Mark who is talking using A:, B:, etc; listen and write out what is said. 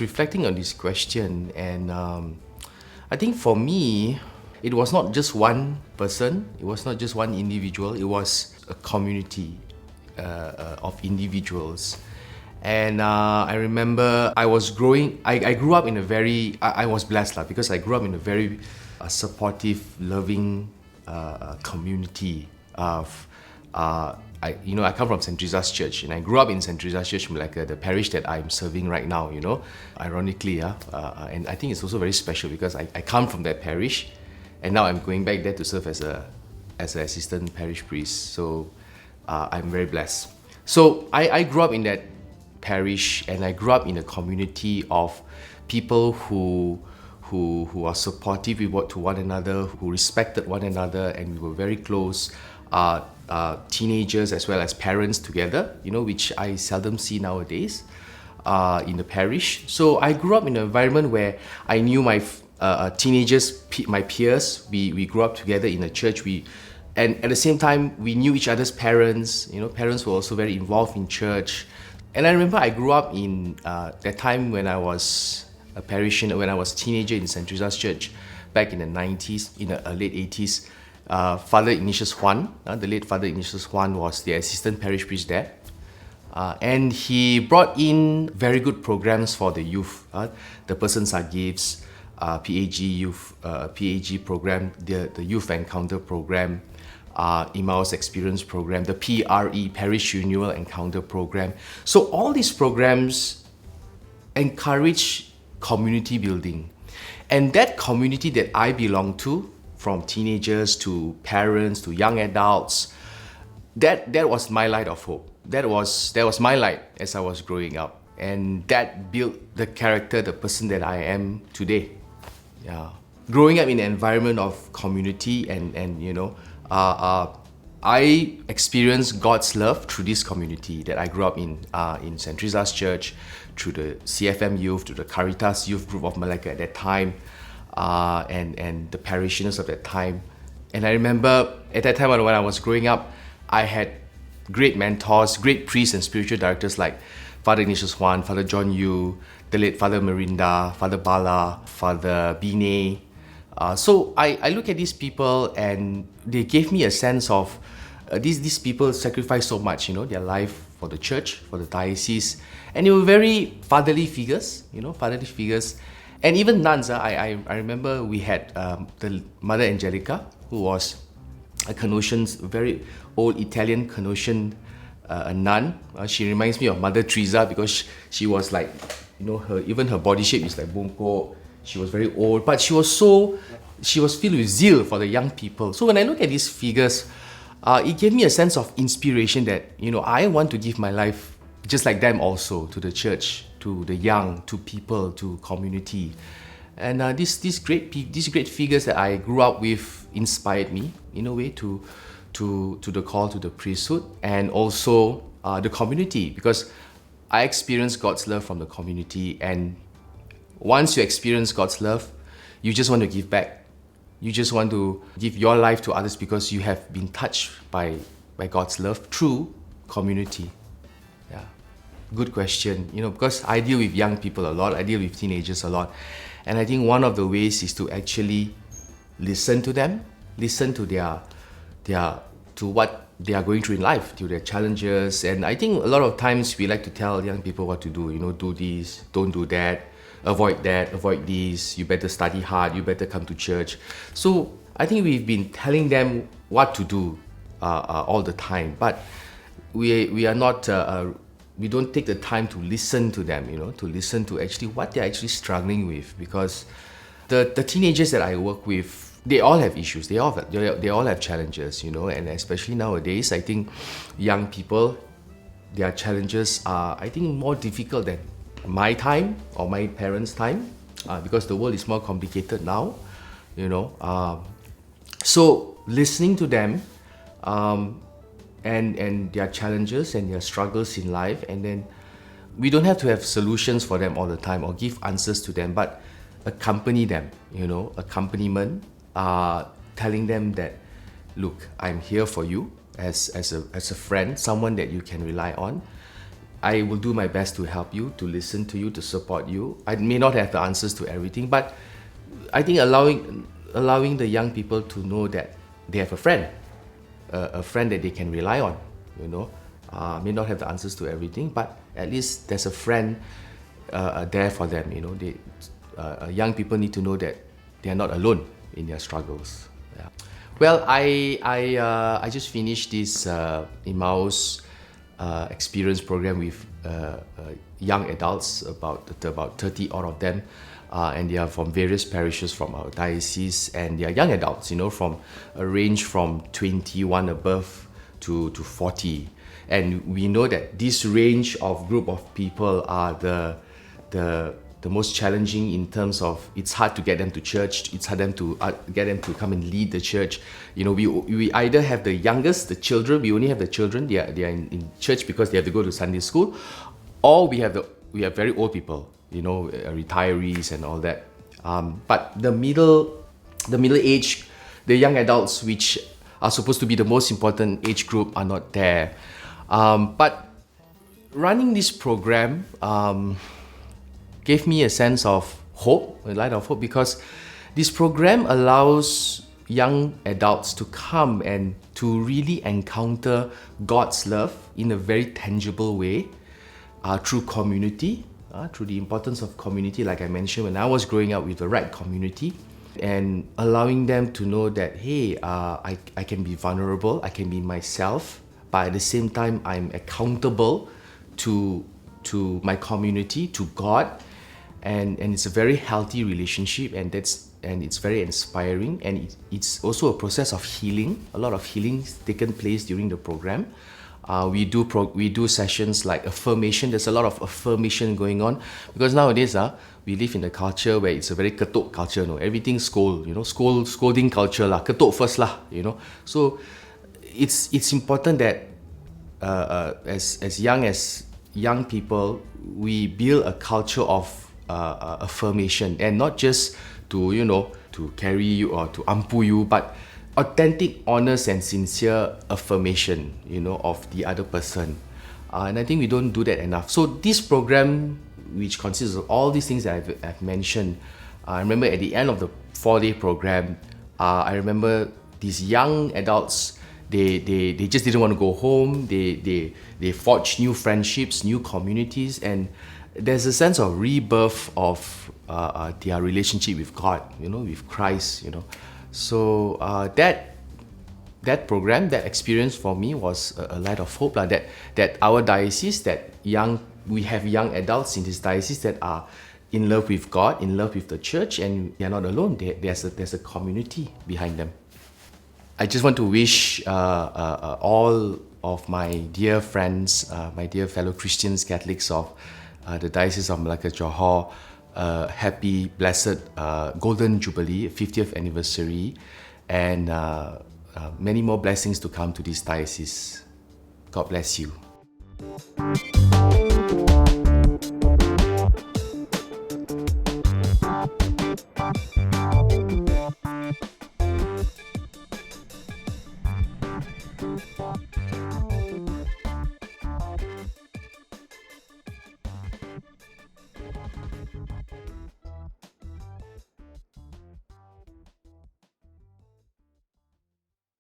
A: was reflecting on this question, and I think for me, it was not just one person, it was not just one individual, it was a community of individuals. And I remember I was growing, I grew up in a very, I was blessed because I grew up in a very supportive, loving community of, I come from St. Teresa's Church, and I grew up in St. Teresa's Church, Malacca, the parish that I'm serving right now, ironically, and I think it's also very special because I come from that parish, and now I'm going back there to serve as an assistant parish priest, so I'm very blessed. So I grew up in that parish, and I grew up in a community of people who are supportive to one another, who respected one another, and we were very close. Teenagers as well as parents together, which I seldom see nowadays in the parish. So I grew up in an environment where I knew my teenagers, my peers. We grew up together in a church. And at the same time, we knew each other's parents. Parents were also very involved in church. And I remember I grew up in that time when I was a parishioner, when I was a teenager in St. Teresa's Church, back in the 90s, in the late 80s. Father Ignatius Juan, the late Father Ignatius Juan, was the assistant parish priest there. And he brought in very good programs for the youth. The Persons Are Gifts, PAG youth, PAG program, the Youth Encounter program, Emmaus Experience program, the PRE, Parish Renewal Encounter program. So all these programs encourage community building. And that community that I belong to, from teenagers to parents to young adults, that was my light of hope. That was my light as I was growing up, and that built the character, the person that I am today. Yeah, growing up in an environment of community, and I experienced God's love through this community that I grew up in St. Teresa's Church, through the CFM youth, through the Caritas youth group of Malacca at that time. And the parishioners of that time. And I remember at that time when I was growing up, I had great mentors, great priests and spiritual directors like Father Ignatius Juan, Father John Yu, the late Father Merinda, Father Bala, Father Bine. So I look at these people, and they gave me a sense of these people sacrificed so much, their life for the church, for the diocese. And they were very fatherly figures, And even nuns, I remember we had the Mother Angelica, who was a Canossian, very old Italian Canossian nun. She reminds me of Mother Teresa because she was like, even her body shape is like bongkok. She was very old, but she was filled with zeal for the young people. So when I look at these figures, it gave me a sense of inspiration that, I want to give my life just like them also to the church, to the young, to people, to community. And these great figures that I grew up with inspired me in a way to the call to the priesthood, and also the community, because I experienced God's love from the community. And once you experience God's love, you just want to give back. You just want to give your life to others because you have been touched by God's love through community. Yeah. Good question, because I deal with young people a lot, I deal with teenagers a lot. And I think one of the ways is to actually listen to them, listen to to what they are going through in life, to their challenges. And I think a lot of times we like to tell young people what to do, do this, don't do that, avoid this, you better study hard, you better come to church. So I think we've been telling them what to do all the time, but we are not, we don't take the time to listen to them, to listen to actually what they're actually struggling with. Because the teenagers that I work with, they all have issues, they all have challenges, and especially nowadays, I think young people, their challenges are, I think, more difficult than my time or my parents' time, because the world is more complicated now, So listening to them, and their challenges and their struggles in life, and then we don't have to have solutions for them all the time or give answers to them, but accompany them, accompaniment, telling them that, look, I'm here for you as a friend, someone that you can rely on. I will do my best to help you, to listen to you, to support you. I may not have the answers to everything, but I think allowing the young people to know that they have a friend that they can rely on. May not have the answers to everything, but at least there's a friend there for them. Young people need to know that they are not alone in their struggles. Yeah. Well, I just finished this Emmaus experience program with young adults, about 30 out of them, and they are from various parishes from our diocese, and they are young adults, from a range from 21 above to 40. And we know that this range of group of people are the most challenging in terms of it's hard to get them to church, it's hard to get them to come and lead the church. We either have the youngest, the children, we only have the children, they are in church because they have to go to Sunday school, or we have very old people, retirees and all that. But the middle age, the young adults, which are supposed to be the most important age group, are not there. But running this program gave me a sense of hope, a light of hope, because this program allows young adults to come and to really encounter God's love in a very tangible way through community, through the importance of community, like I mentioned when I was growing up with the right community, and allowing them to know that, hey, I can be vulnerable, I can be myself, but at the same time, I'm accountable to my community, to God, and it's a very healthy relationship, and it's very inspiring, and it's also a process of healing. A lot of healing taken place during the program. We do sessions like affirmation. There's a lot of affirmation going on because nowadays we live in a culture where it's a very ketuk culture. Everything scolding culture lah, ketuk first lah. So it's important that as young people, we build a culture of affirmation, and not just to carry you or to ampu you, but authentic, honest and sincere affirmation of the other person. And I think we don't do that enough. So this program, which consists of all these things that I've mentioned, I remember at the end of the 4-day program, I remember these young adults, they just didn't want to go home. They forged new friendships, new communities, and there's a sense of rebirth of their relationship with God, with Christ, So that program, that experience for me was a light of hope that our diocese, we have young adults in this diocese that are in love with God, in love with the church, and they're not alone. There's a community behind them. I just want to wish all of my dear friends, my dear fellow Christians, Catholics of the Diocese of Malacca Johor, happy, blessed Golden Jubilee, 50th anniversary, and many more blessings to come to this diocese. God bless you.